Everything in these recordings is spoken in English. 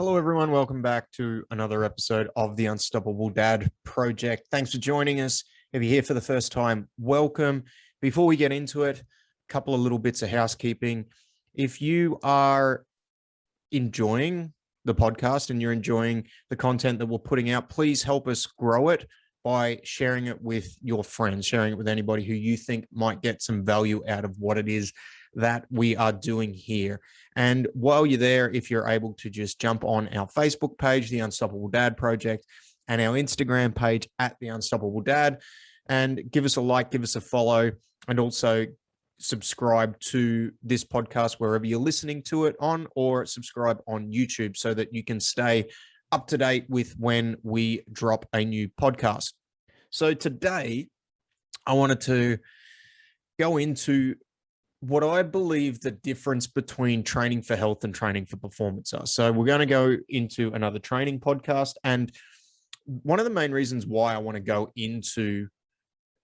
Hello, everyone. Welcome back to another episode of the Unstoppable Dad Project. Thanks for joining us. If you're here for the first time, welcome. Before we get into it, a couple of little bits of housekeeping. If you are enjoying the podcast and you're enjoying the content that we're putting out, please help us grow it by sharing it with your friends, sharing it with anybody who you think might get some value out of what it is that we are doing here. And while you're there, if you're able to just jump on our Facebook page, The Unstoppable Dad Project, and our Instagram page at The Unstoppable Dad, and give us a like, give us a follow, and also subscribe to this podcast wherever you're listening to it on, or subscribe on YouTube so that you can stay up to date with when we drop a new podcast. So today, I wanted to go into what I believe the difference between training for health and training for performance are. So we're going to go into another training podcast. And one of the main reasons why I want to go into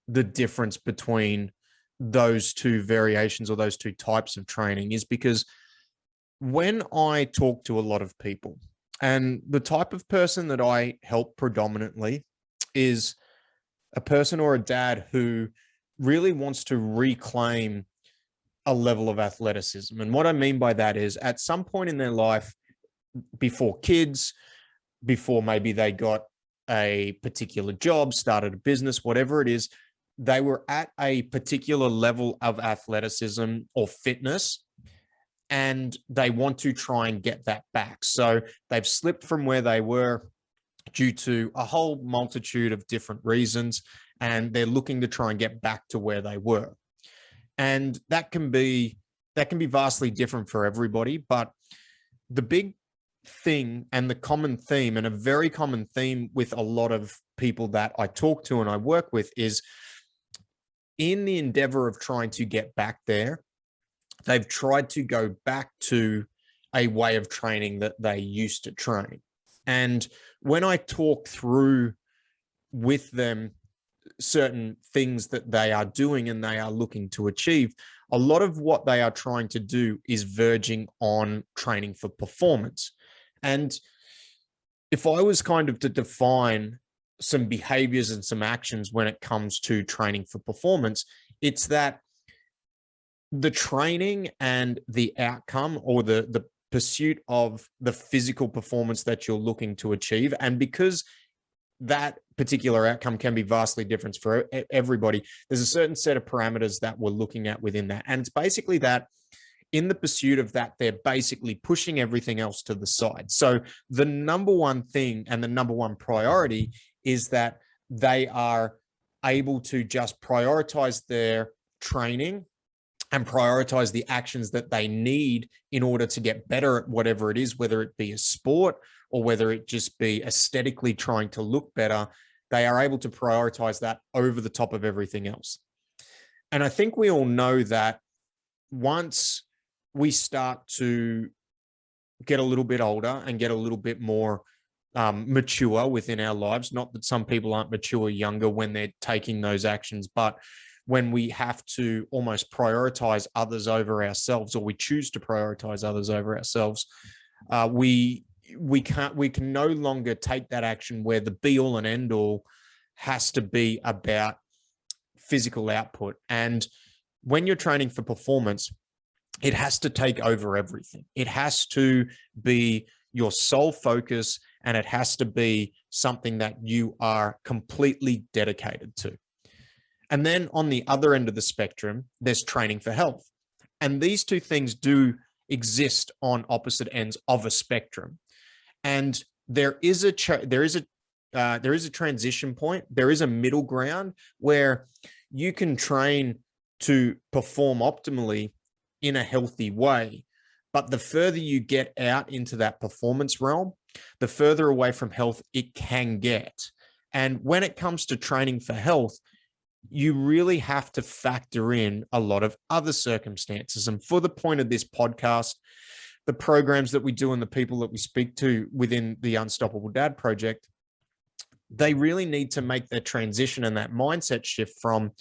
the difference between those two variations or those two types of training is because when I talk to a lot of people, and the type of person that I help predominantly is a person or a dad who really wants to reclaim a level of athleticism. And what I mean by that is at some point in their life, before kids, before maybe they got a particular job, started a business, whatever it is, they were at a particular level of athleticism or fitness, and they want to try and get that back. So they've slipped from where they were due to a whole multitude of different reasons, and they're looking to try and get back to where they were. And that can be vastly different for everybody. But the big thing and the common theme, and a very common theme with a lot of people that I talk to and I work with, is in the endeavor of trying to get back there, they've tried to go back to a way of training that they used to train. And when I talk through with them certain things that they are doing and they are looking to achieve, a lot of what they are trying to do is verging on training for performance. And if I was kind of to define some behaviors and some actions when it comes to training for performance, it's that the training and the outcome, or the pursuit of the physical performance that you're looking to achieve, and because that particular outcome can be vastly different for everybody, there's a certain set of parameters that we're looking at within that. And it's basically that in the pursuit of that, they're basically pushing everything else to the side. So the number one thing and the number one priority is that they are able to just prioritize their training and prioritize the actions that they need in order to get better at whatever it is, whether it be a sport or whether it just be aesthetically trying to look better. They are able to prioritize that over the top of everything else. And I think we all know that once we start to get a little bit older and get a little bit more mature within our lives, not that some people aren't mature younger when they're taking those actions, but when we have to almost prioritize others over ourselves, or we choose to prioritize others over ourselves, we can no longer take that action where the be all and end all has to be about physical output. And when you're training for performance, it has to take over everything. It has to be your sole focus, and it has to be something that you are completely dedicated to. And then on the other end of the spectrum, there's training for health. And these two things do exist on opposite ends of a spectrum. And there is a transition point. There is a middle ground where you can train to perform optimally in a healthy way. But the further you get out into that performance realm, the further away from health it can get. And when it comes to training for health, you really have to factor in a lot of other circumstances. And for the point of this podcast, the programs that we do and the people that we speak to within the Unstoppable Dad Project, they really need to make that transition and that mindset shift from,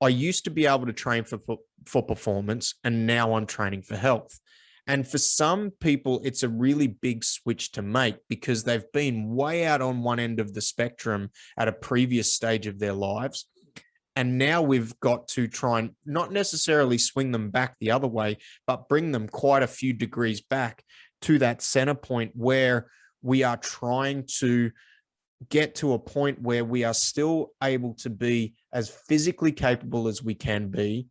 I used to be able to train for performance, and now I'm training for health. And for some people, it's a really big switch to make because they've been way out on one end of the spectrum at a previous stage of their lives. And now we've got to try and not necessarily swing them back the other way, but bring them quite a few degrees back to that center point where we are trying to get to a point where we are still able to be as physically capable as we can be,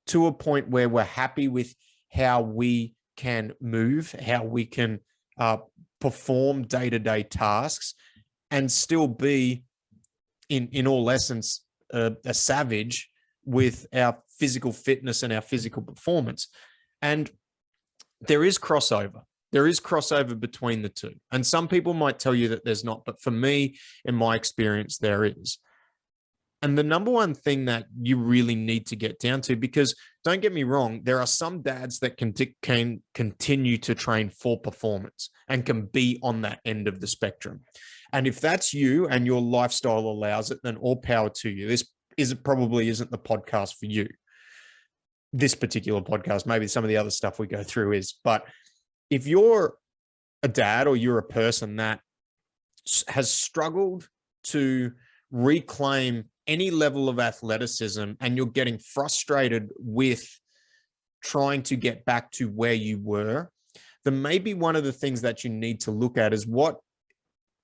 to a point where we're happy with how we can move, how we can perform day-to-day tasks, and still be, in all essence, a savage with our physical fitness and our physical performance. And there is crossover. There is crossover between the two. And some people might tell you that there's not, but for me, in my experience, there is. And the number one thing that you really need to get down to, because don't get me wrong, there are some dads that can continue to train for performance and can be on that end of the spectrum. And if that's you and your lifestyle allows it, then all power to you. This probably isn't the podcast for you. This particular podcast, maybe some of the other stuff we go through is, but if you're a dad or you're a person that has struggled to reclaim any level of athleticism and you're getting frustrated with trying to get back to where you were, then maybe one of the things that you need to look at is, what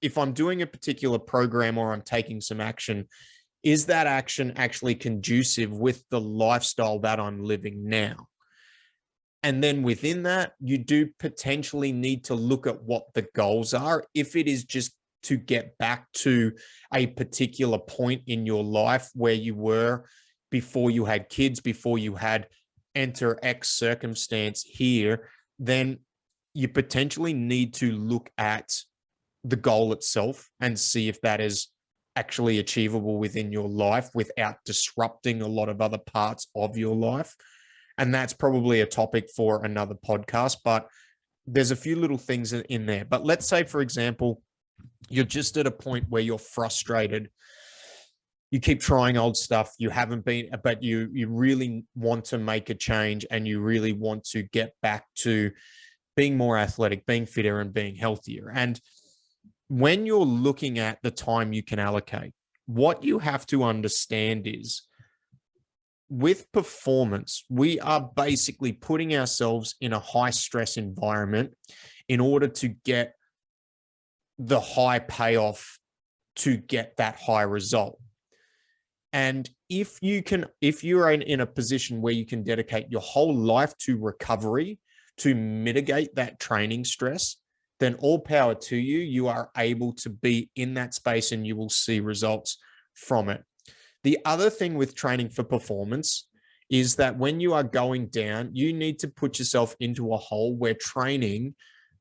if I'm doing a particular program or I'm taking some action, is that action actually conducive with the lifestyle that I'm living now? And then within that, you do potentially need to look at what the goals are. If it is just to get back to a particular point in your life where you were before you had kids, before you had enter X circumstance here, then you potentially need to look at the goal itself and see if that is actually achievable within your life without disrupting a lot of other parts of your life. And that's probably a topic for another podcast, but there's a few little things in there. But let's say, for example, you're just at a point where you're frustrated. You keep trying old stuff. You haven't been, but you really want to make a change and you really want to get back to being more athletic, being fitter and being healthier. And when you're looking at the time you can allocate, what you have to understand is, with performance, we are basically putting ourselves in a high stress environment in order to get the high payoff, to get that high result. And if you're in a position where you can dedicate your whole life to recovery, to mitigate that training stress, then all power to you. You are able to be in that space and you will see results from it. The other thing with training for performance is that when you are going down, you need to put yourself into a hole where training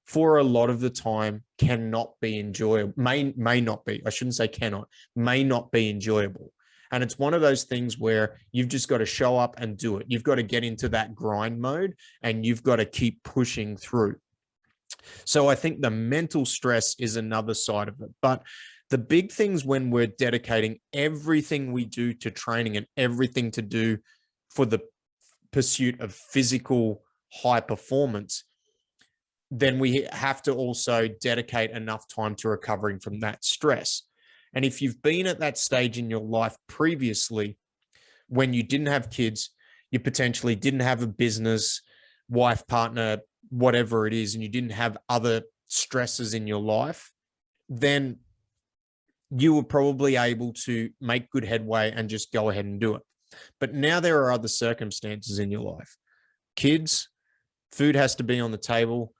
for a lot of the time cannot be enjoyable, may not be, I shouldn't say cannot, may not be enjoyable. And it's one of those things where you've just got to show up and do it. You've got to get into that grind mode and you've got to keep pushing through. So I think the mental stress is another side of it. But the big things when we're dedicating everything we do to training and everything to do for the pursuit of physical high performance, then we have to also dedicate enough time to recovering from that stress. And if you've been at that stage in your life previously, when you didn't have kids, you potentially didn't have a business, wife, partner, whatever it is, and you didn't have other stresses in your life, then you were probably able to make good headway and just go ahead and do it. But now there are other circumstances in your life. Kids, food has to be on the table.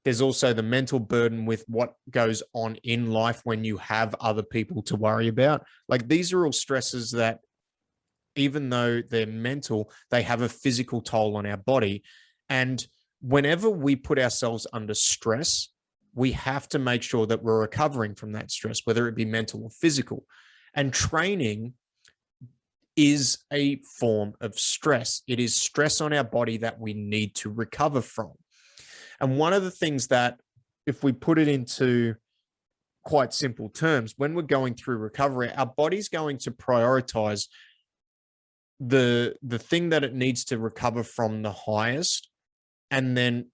There's also the mental burden with what goes on in life when you have other people to worry about. Like, these are all stresses that, even though they're mental, they have a physical toll on our body. And whenever we put ourselves under stress, we have to make sure that we're recovering from that stress, whether it be mental or physical. And training is a form of stress. It is stress on our body that we need to recover from. And one of the things that, if we put it into quite simple terms, when we're going through recovery, our body's going to prioritize the thing that it needs to recover from the highest, and then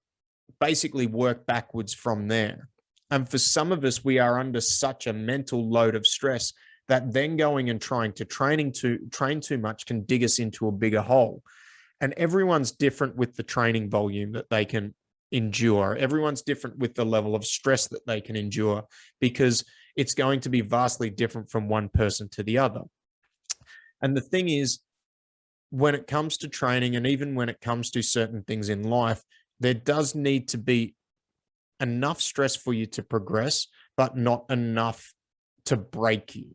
basically work backwards from there. And for some of us, we are under such a mental load of stress that then going and trying to train too much can dig us into a bigger hole. And everyone's different with the training volume that they can endure. Everyone's different with the level of stress that they can endure, because it's going to be vastly different from one person to the other. And the thing is, when it comes to training, and even when it comes to certain things in life, there does need to be enough stress for you to progress, but not enough to break you.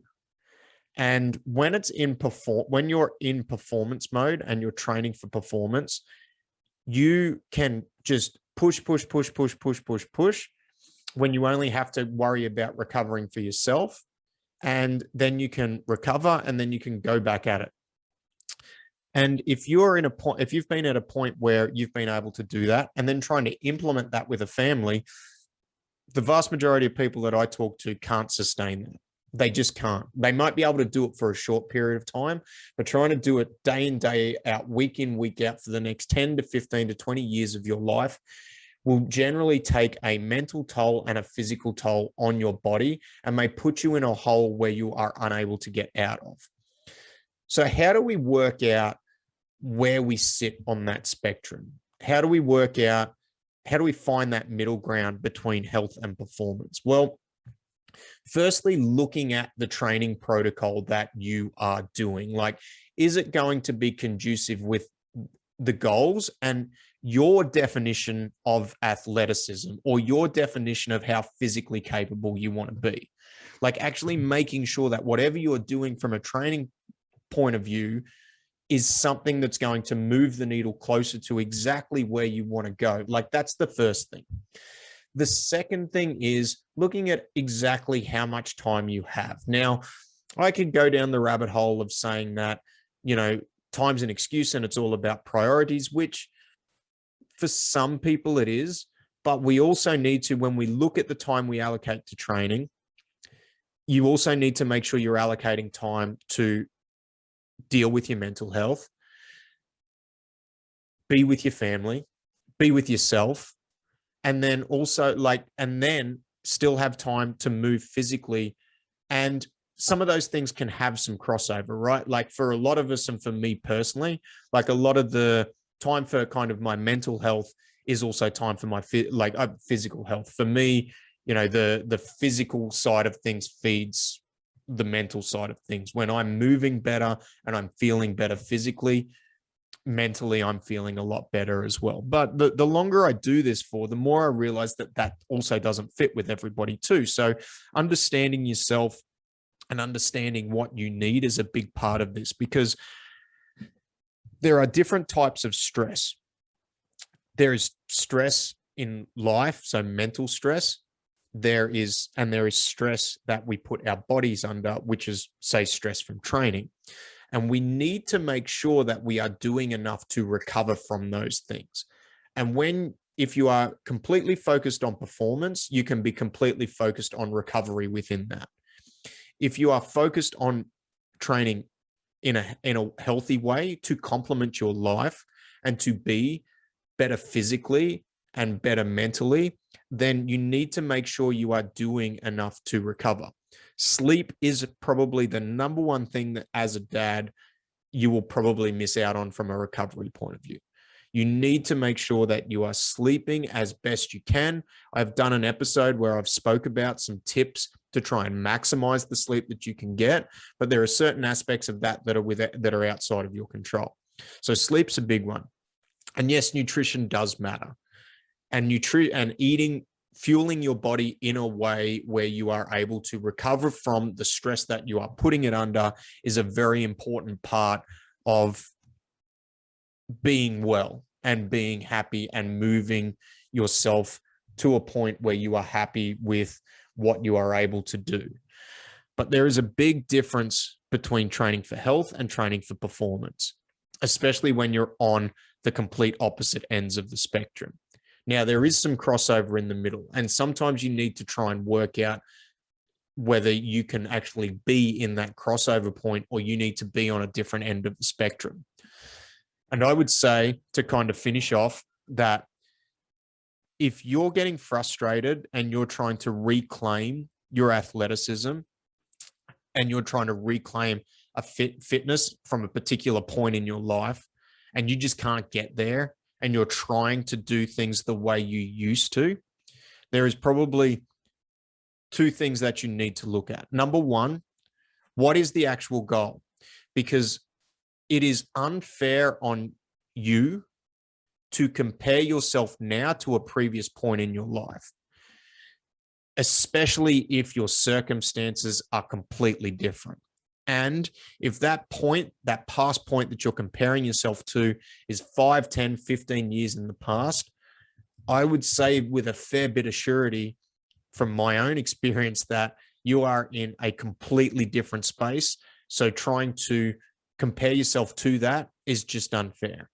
And when when you're in performance mode and you're training for performance, you can just push when you only have to worry about recovering for yourself. And then you can recover, and then you can go back at it. And if you've been at a point where you've been able to do that, and then trying to implement that with a family, the vast majority of people that I talk to can't sustain that. They just can't. They might be able to do it for a short period of time, but trying to do it day in, day out, week in, week out for the next 10 to 15 to 20 years of your life will generally take a mental toll and a physical toll on your body, and may put you in a hole where you are unable to get out of. So how do we work out where we sit on that spectrum? How do we find that middle ground between health and performance? Well, firstly, looking at the training protocol that you are doing. Like, is it going to be conducive with the goals and your definition of athleticism, or your definition of how physically capable you want to be? Like, actually making sure that whatever you're doing from a training point of view is something that's going to move the needle closer to exactly where you want to go. Like, that's the first thing. The second thing is looking at exactly how much time you have. Now, I could go down the rabbit hole of saying that, time's an excuse and it's all about priorities, which for some people it is. But we also need to, when we look at the time we allocate to training, you also need to make sure you're allocating time to deal with your mental health, be with your family, be with yourself, and then also still have time to move physically. And some of those things can have some crossover, right? Like, for a lot of us, and for me personally, like, a lot of the time for kind of my mental health is also time for my physical health. For me, the physical side of things feeds the mental side of things. When I'm moving better and I'm feeling better physically, mentally I'm feeling a lot better as well. But the longer I do this for, the more I realize that also doesn't fit with everybody too. So understanding yourself and understanding what you need is a big part of this, because there are different types of stress. There is stress in life, so mental stress. There is stress that we put our bodies under, which is, say, stress from training. And we need to make sure that we are doing enough to recover from those things. And if you are completely focused on performance, you can be completely focused on recovery within that. If you are focused on training in a healthy way to complement your life and to be better physically and better mentally, then you need to make sure you are doing enough to recover. Sleep is probably the number one thing that, as a dad, you will probably miss out on from a recovery point of view. You need to make sure that you are sleeping as best you can. I've done an episode where I've spoke about some tips to try and maximize the sleep that you can get, but there are certain aspects of that that are outside of your control. So sleep's a big one. And yes, nutrition does matter. And eating, fueling your body in a way where you are able to recover from the stress that you are putting it under is a very important part of being well and being happy and moving yourself to a point where you are happy with what you are able to do. But there is a big difference between training for health and training for performance, especially when you're on the complete opposite ends of the spectrum. Now, there is some crossover in the middle, and sometimes you need to try and work out whether you can actually be in that crossover point, or you need to be on a different end of the spectrum. And I would say, to kind of finish off, that if you're getting frustrated and you're trying to reclaim your athleticism and you're trying to reclaim a fitness from a particular point in your life and you just can't get there and you're trying to do things the way you used to, there is probably two things that you need to look at. Number one, what is the actual goal? Because it is unfair on you to compare yourself now to a previous point in your life, especially if your circumstances are completely different. And if that point, that past point that you're comparing yourself to is 5, 10, 15 years in the past, I would say with a fair bit of surety from my own experience that you are in a completely different space. So trying to compare yourself to that is just unfair.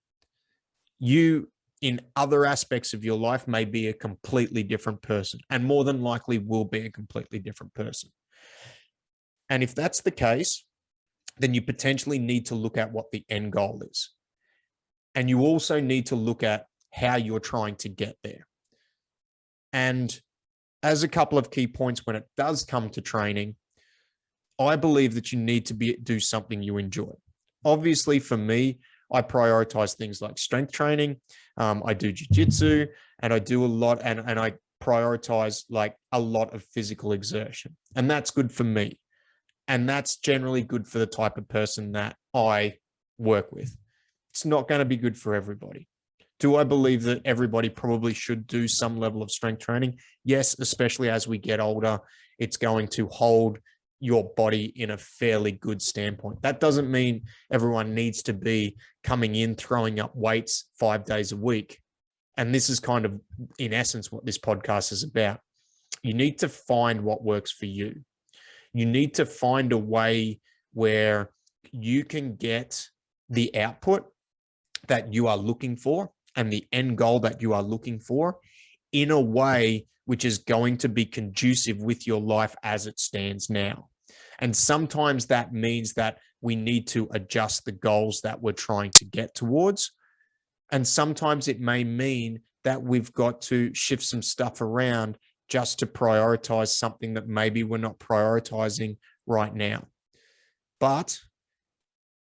You, in other aspects of your life, may be a completely different person and more than likely will be a completely different person. And if that's the case, then you potentially need to look at what the end goal is. And you also need to look at how you're trying to get there. And as a couple of key points when it does come to training, I believe that you need to do something you enjoy. Obviously, for me, I prioritize things like strength training. I do jiu-jitsu and I do a lot and I prioritize like a lot of physical exertion. And that's good for me. And that's generally good for the type of person that I work with. It's not going to be good for everybody. Do I believe that everybody probably should do some level of strength training? Yes, especially as we get older, it's going to hold your body in a fairly good standpoint. That doesn't mean everyone needs to be coming in, throwing up weights 5 days a week. And this is kind of, in essence, what this podcast is about. You need to find what works for you. You need to find a way where you can get the output that you are looking for and the end goal that you are looking for in a way which is going to be conducive with your life as it stands now. And sometimes that means that we need to adjust the goals that we're trying to get towards. And sometimes it may mean that we've got to shift some stuff around just to prioritize something that maybe we're not prioritizing right now. But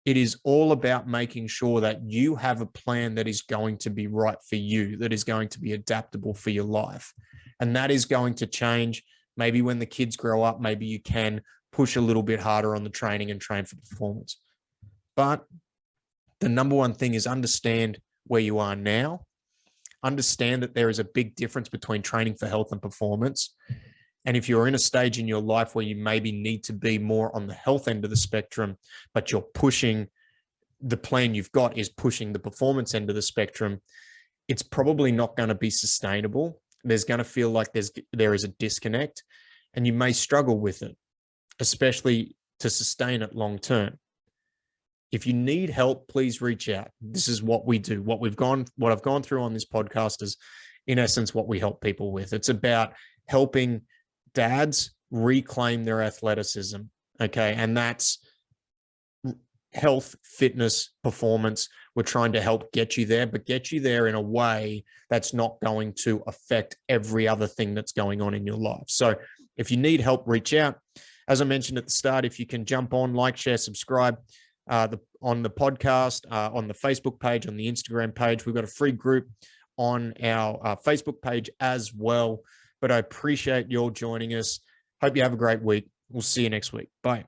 it is all about making sure that you have a plan that is going to be right for you, that is going to be adaptable for your life. And that is going to change. Maybe when the kids grow up, maybe you can push a little bit harder on the training and train for performance. But the number one thing is understand where you are now. Understand that there is a big difference between training for health and performance. And if you're in a stage in your life where you maybe need to be more on the health end of the spectrum, but you're pushing, the plan you've got is pushing the performance end of the spectrum, it's probably not going to be sustainable. There's going to feel like there is a disconnect and you may struggle with it, especially to sustain it long term. If you need help, please reach out. This is what we do. What I've gone through on this podcast is, in essence, what we help people with. It's about helping dads reclaim their athleticism. Okay. And that's health, fitness, performance. We're trying to help get you there, but get you there in a way that's not going to affect every other thing that's going on in your life. So if you need help, reach out. As I mentioned at the start, if you can jump on, like, share, subscribe on the podcast, on the Facebook page, on the Instagram page. We've got a free group on our Facebook page as well. But I appreciate you all joining us. Hope you have a great week. We'll see you next week. Bye.